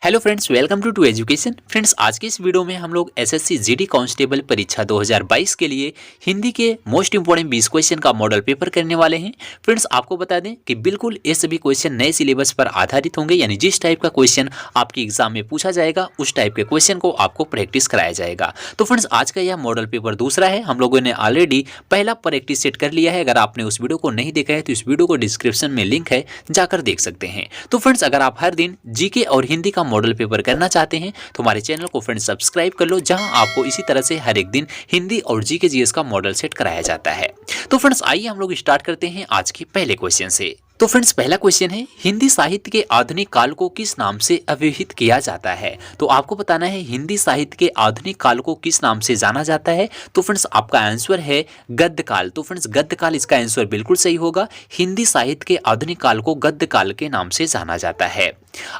Hello friends, welcome to education. Friends, आज की इस वीडियो में हम लोग एसएससी जीडी कांस्टेबल परीक्षा 2022 के लिए हिंदी के मोस्ट इंपोर्टेंट 20 क्वेश्चन का मॉडल पेपर करने वाले हैं। फ्रेंड्स, आपको बता दें कि बिल्कुल ये सभी क्वेश्चन नए सिलेबस पर आधारित होंगे, यानी जिस टाइप का क्वेश्चन आपके एग्जाम में पूछा जाएगा उस टाइप के क्वेश्चन को आपको प्रैक्टिस कराया जाएगा। तो फ्रेंड्स, आज का यह मॉडल पेपर दूसरा है। हम लोगों ने ऑलरेडी पहला प्रैक्टिस सेट कर लिया है। अगर आपने उस वीडियो को नहीं देखा है तो इस वीडियो को डिस्क्रिप्शन में लिंक है, जाकर देख सकते हैं। तो फ्रेंड्स, अगर आप हर दिन जीके और हिंदी का मॉडल पेपर करना चाहते हैं तो हमारे चैनल को फ्रेंड्स सब्सक्राइब कर लो, जहां आपको इसी तरह से हर एक दिन हिंदी और जीके जीएस का मॉडल सेट कराया जाता है। तो फ्रेंड्स, आइए हम लोग स्टार्ट करते हैं आज के पहले क्वेश्चन से। तो फ्रेंड्स, पहला क्वेश्चन है, हिंदी साहित्य के आधुनिक काल को किस नाम से अभिहित किया जाता है? तो आपको बताना है हिंदी साहित्य के आधुनिक काल को किस नाम से जाना जाता है। तो फ्रेंड्स, आपका आंसर है गद्य काल। तो फ्रेंड्स, गद्य काल इसका आंसर बिल्कुल सही होगा। हिंदी साहित्य के आधुनिक काल को गद्य काल के नाम से जाना जाता है।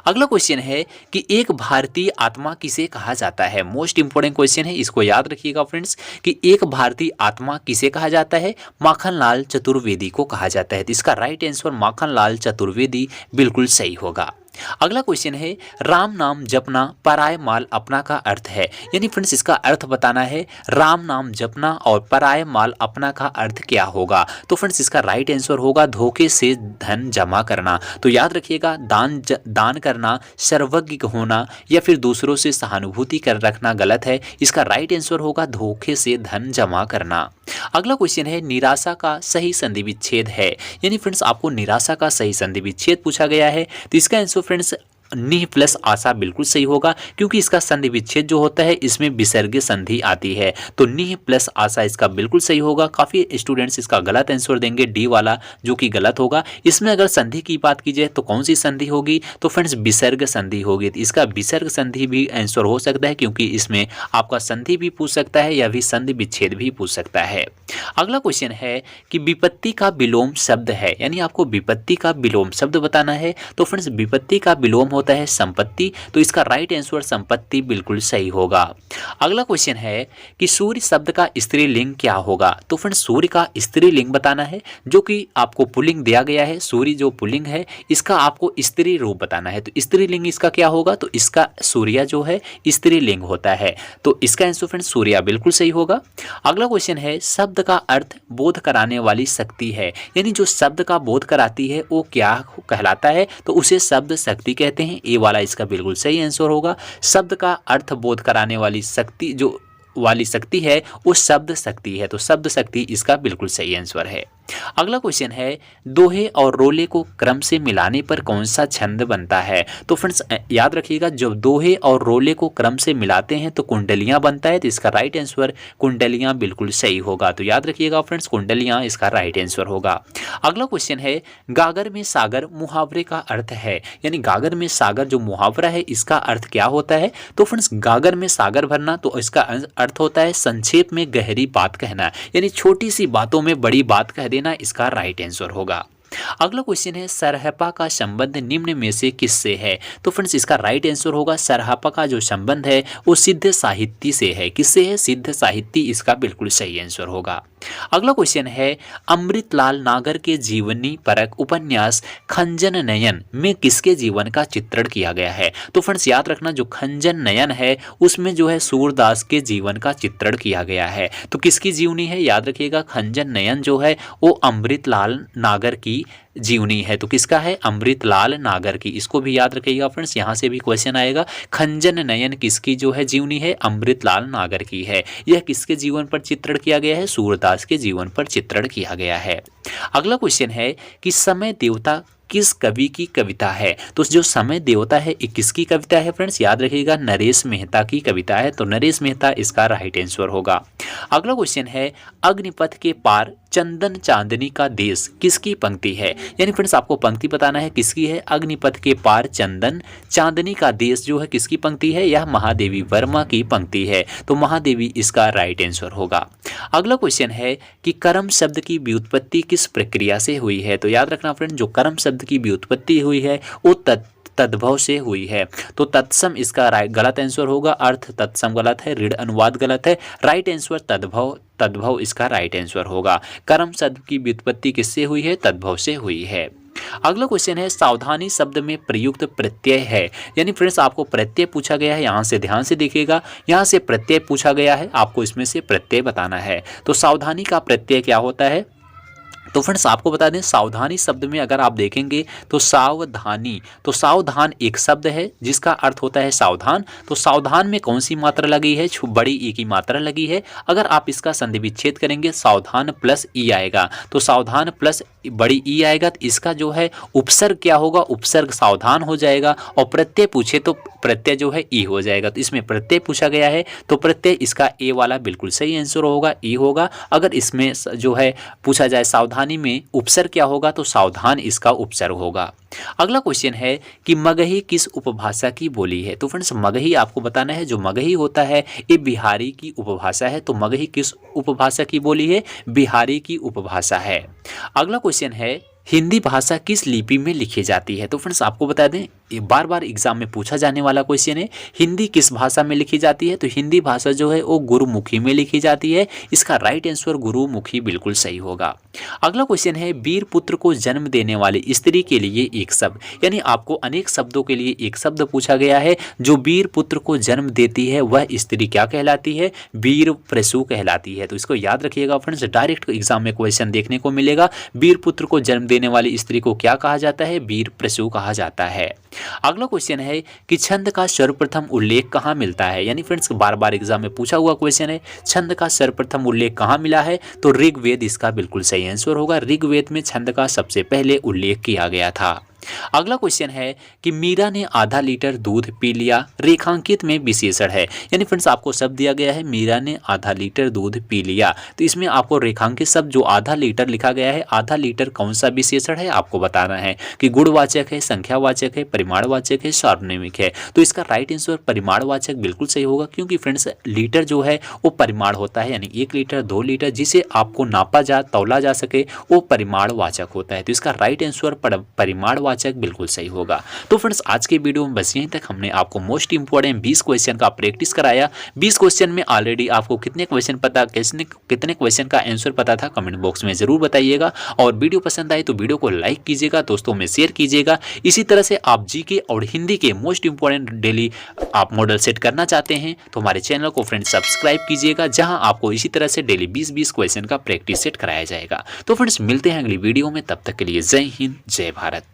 अगला क्वेश्चन है कि एक भारतीय आत्मा किसे कहा जाता है? मोस्ट इंपोर्टेंट क्वेश्चन है, इसको याद रखिएगा फ्रेंड्स कि एक भारतीय आत्मा किसे कहा जाता है? माखनलाल चतुर्वेदी को कहा जाता है। तो इसका राइट आंसर माखनलाल चतुर्वेदी बिल्कुल सही होगा। अगला क्वेश्चन है, राम नाम जपना पराय माल अपना का अर्थ है। यानी फ्रेंड्स, इसका अर्थ बताना है। राम नाम जपना और पराय माल अपना का अर्थ क्या होगा? तो फ्रेंड्स, इसका राइट आंसर होगा धोखे से धन जमा करना। तो याद रखिएगा, दान करना, सर्वज्ञ होना या फिर दूसरों से सहानुभूति कर रखना गलत है। इसका राइट आंसर होगा धोखे से धन जमा करना। अगला क्वेश्चन है, निराशा का सही संधि विच्छेद है। यानी फ्रेंड्स, आपको निराशा का सही संधि विच्छेद पूछा गया है। तो इसका आंसर फ्रेंड्स निह प्लस आशा बिल्कुल सही होगा, क्योंकि इसका संधि विच्छेद जो होता है इसमें विसर्ग संधि आती है। तो निह प्लस आशा इसका बिल्कुल सही होगा। काफी स्टूडेंट्स इसका गलत आंसर देंगे, डी वाला, जो कि गलत होगा। इसमें अगर संधि की बात की जाए तो कौन सी संधि होगी? तो फ्रेंड्स, विसर्ग संधि होगी। तो इसका विसर्ग संधि भी आंसर हो सकता है, क्योंकि इसमें आपका संधि भी पूछ सकता है या भी संधि विच्छेद भी पूछ सकता है। अगला क्वेश्चन है कि विपत्ति का विलोम शब्द है। यानी आपको विपत्ति का विलोम शब्द बताना है। तो फ्रेंड्स, विपत्ति का विलोम होता है संपत्ति। तो इसका राइट आंसर संपत्ति बिल्कुल सही होगा। अगला क्वेश्चन है कि सूर्य शब्द का स्त्रीलिंग क्या होगा? तो फ्रेंड्स, सूर्य का स्त्रीलिंग बताना है, जो कि आपको पुल्लिंग दिया गया है। सूर्य जो पुल्लिंग है इसका आपको स्त्री रूप बताना है। तो स्त्रीलिंग इसका क्या होगा? तो इसका सूर्या जो है स्त्रीलिंग होता है। तो इसका आंसर फ्रेंड्स सूर्या बिल्कुल सही होगा। अगला क्वेश्चन है, शब्द का अर्थ बोध कराने वाली शक्ति है। यानी जो शब्द का बोध कराती है वो क्या कहलाता है? तो उसे शब्द शक्ति कहते हैं। ए वाला इसका बिल्कुल सही आंसर होगा। शब्द का अर्थ बोध कराने वाली शक्ति जो वाली शक्ति है वो शब्द शक्ति है। तो शब्द शक्ति इसका बिल्कुल सही आंसर है। अगला क्वेश्चन है, दोहे और रोले को क्रम से मिलाने पर कौन सा छंद बनता है? तो फ्रेंड्स, याद रखिएगा, जब दोहे और रोले को क्रम से मिलाते हैं तो कुंडलियां बनता है। तो इसका राइट आंसर कुंडलियां बिल्कुल सही होगा। तो याद रखिएगा फ्रेंड्स, कुंडलियां इसका राइट आंसर होगा। अगला क्वेश्चन है, गागर में सागर मुहावरे का अर्थ है। यानी गागर में सागर जो मुहावरा है इसका अर्थ क्या होता है? तो फ्रेंड्स, गागर में सागर भरना, तो इसका अर्थ होता है संक्षेप में गहरी बात कहना। यानी छोटी सी बातों में बड़ी बात कह देना, इसका राइट आंसर होगा। अगला क्वेश्चन है, सरहपा का संबंध निम्न में से किससे है? तो फ्रेंड्स, इसका राइट आंसर होगा सरहपा का जो संबंध है वो सिद्ध साहित्य से है। किससे है? सिद्ध साहित्य, इसका बिल्कुल सही आंसर होगा। अगला क्वेश्चन है, अमृतलाल नागर के जीवनी परक उपन्यास खंजन नयन में किसके जीवन का चित्रण किया गया है? तो फ्रेंड्स, याद रखना, जो खंजन नयन है उसमें जो है सूरदास के जीवन का चित्रण किया गया है। तो किसकी जीवनी है? याद रखिएगा, खंजन नयन जो है वो अमृतलाल नागर की जीवनी है। तो किसका है? अमृतलाल नागर की। इसको भी याद रखिएगा फ्रेंड्स, यहाँ से भी क्वेश्चन आएगा। खंजन नयन किसकी जो है जीवनी है? अमृतलाल नागर की है। यह किसके जीवन पर चित्रण किया गया है? सूरदास के जीवन पर चित्रण किया गया है। अगला क्वेश्चन है कि समय देवता किस कवि की कविता है? तो जो समय देवता है ये किसकी कविता है फ्रेंड्स? याद रखिएगा, नरेश मेहता की कविता है। तो नरेश मेहता इसका राइट आंसर होगा। अगला क्वेश्चन है, अग्निपथ के पार चंदन चांदनी का देश किसकी पंक्ति है? यानी फ्रेंड्स, आपको पंक्ति बताना है किसकी है। अग्निपथ के पार चंदन चांदनी का देश जो है किसकी पंक्ति है? यह महादेवी वर्मा की पंक्ति है। तो महादेवी इसका राइट आंसर होगा। अगला क्वेश्चन है कि कर्म शब्द की व्युत्पत्ति किस प्रक्रिया से हुई है? तो याद रखना फ्रेंड, जो कर्म शब्द की व्युत्पत्ति हुई है वो तद्भव से हुई है। तो तत्सम इसका गलत आंसर होगा। अर्थ तत्सम गलत है, ऋण अनुवाद गलत है। राइट आंसर तद्भव इसका राइट आंसर होगा। कर्म शब्द की व्युत्पत्ति किससे हुई है? तद्भव से हुई है। अगला क्वेश्चन है सावधानी शब्द में प्रयुक्त प्रत्यय है। यानी फ्रेंड्स आपको प्रत्यय पूछा गया है, यहाँ से ध्यान से देखिएगा, यहाँ से प्रत्यय पूछा गया है, आपको इसमें से प्रत्यय बताना है। तो सावधानी का प्रत्यय क्या होता है? तो फ्रेंड्स आपको बता दें सावधानी शब्द में अगर आप देखेंगे तो सावधानी, तो सावधान एक शब्द है जिसका अर्थ होता है सावधान। तो सावधान में कौन सी मात्रा लगी है? बड़ी ई की मात्रा लगी है। अगर आप इसका संधि विच्छेद करेंगे सावधान प्लस ई आएगा, तो सावधान प्लस बड़ी ई आएगा, तो इसका जो है उपसर्ग क्या होगा? उपसर्ग सावधान हो जाएगा। और प्रत्यय पूछे तो प्रत्यय जो है ई हो जाएगा। तो इसमें प्रत्यय पूछा गया है तो प्रत्यय इसका ए वाला बिल्कुल सही आंसर होगा, ई होगा। अगर इसमें जो है पूछा जाए सावधानी में उपसर्ग क्या होगा? तो सावधान इसका उपसर्ग होगा। अगला क्वेश्चन है कि मगही किस उपभाषा की बोली है? तो फ्रेंड्स मगही आपको बताना है, जो मगही होता है ये बिहारी की उपभाषा है। तो मगही किस उपभाषा की बोली है? बिहारी की उपभाषा है। अगला क्वेश्चन है हिंदी भाषा किस लिपि में लिखी जाती है? तो फ्रेंड्स आपको बता दें ये बार बार एग्जाम में पूछा जाने वाला क्वेश्चन है, हिंदी किस भाषा में लिखी जाती है? तो हिंदी भाषा जो है वो गुरुमुखी में लिखी जाती है। इसका राइट आंसर गुरुमुखी बिल्कुल सही होगा। अगला क्वेश्चन है वीर पुत्र को जन्म देने वाली स्त्री के लिए एक शब्द, यानी आपको अनेक शब्दों के लिए एक शब्द पूछा गया है। जो वीर पुत्र को जन्म देती है वह स्त्री क्या कहलाती है? वीर प्रसू कहलाती है। तो इसको याद रखिएगा फ्रेंड्स, डायरेक्ट एग्जाम में क्वेश्चन देखने को मिलेगा। वीर पुत्र को जन्म देने वाली स्त्री को क्या कहा जाता है? वीर प्रसू कहा जाता है। अगला क्वेश्चन है कि छंद का सर्वप्रथम उल्लेख कहाँ मिलता है? यानी फ्रेंड्स बार बार एग्जाम में पूछा हुआ क्वेश्चन है, छंद का सर्वप्रथम उल्लेख कहाँ मिला है? तो ऋग्वेद इसका बिल्कुल सही आंसर होगा। ऋग्वेद में छंद का सबसे पहले उल्लेख किया गया था। अगला क्वेश्चन है कि मीरा ने आधा लीटर दूध पी लिया, रेखांकित में विशेषण है। यानी फ्रेंड्स आपको शब्द दिया गया है मीरा ने आधा लीटर दूध पी लिया, तो इसमें आपको रेखांकित शब्द जो आधा लीटर लिखा गया है, आधा लीटर कौन सा विशेषण है आपको बताना है कि गुणवाचक है, संख्यावाचक है, परिमाणवाचक है, सार्वनामिक है। तो इसका राइट आंसर परिमाणवाचक बिल्कुल सही होगा, क्योंकि फ्रेंड्स लीटर जो है वो परिमाण होता है, यानी 1 लीटर 2 लीटर जिसे आपको नापा जा तौला जा सके वो परिमाणवाचक होता है। तो इसका राइट आंसर परिमाणवाचक बिल्कुल सही होगा। तो फ्रेंड्स आज के वीडियो में बस यहीं तक। हमने आपको मोस्ट इंपोर्टेंट 20 क्वेश्चन का प्रैक्टिस कराया। 20 क्वेश्चन में ऑलरेडी आपको कितने क्वेश्चन पता, कितने क्वेश्चन का आंसर पता था कमेंट बॉक्स में जरूर बताइएगा। और वीडियो पसंद आए तो वीडियो को लाइक कीजिएगा, दोस्तों में शेयर कीजिएगा। इसी तरह से आप जीके और हिंदी के मोस्ट इंपोर्टेंट डेली आप मॉडल सेट करना चाहते हैं तो हमारे चैनल को फ्रेंड्स सब्सक्राइब कीजिएगा, जहां आपको इसी तरह से डेली 20-20 क्वेश्चन का प्रैक्टिस सेट कराया जाएगा। तो फ्रेंड्स मिलते हैं अगली वीडियो में, तब तक के लिए जय हिंद जय भारत।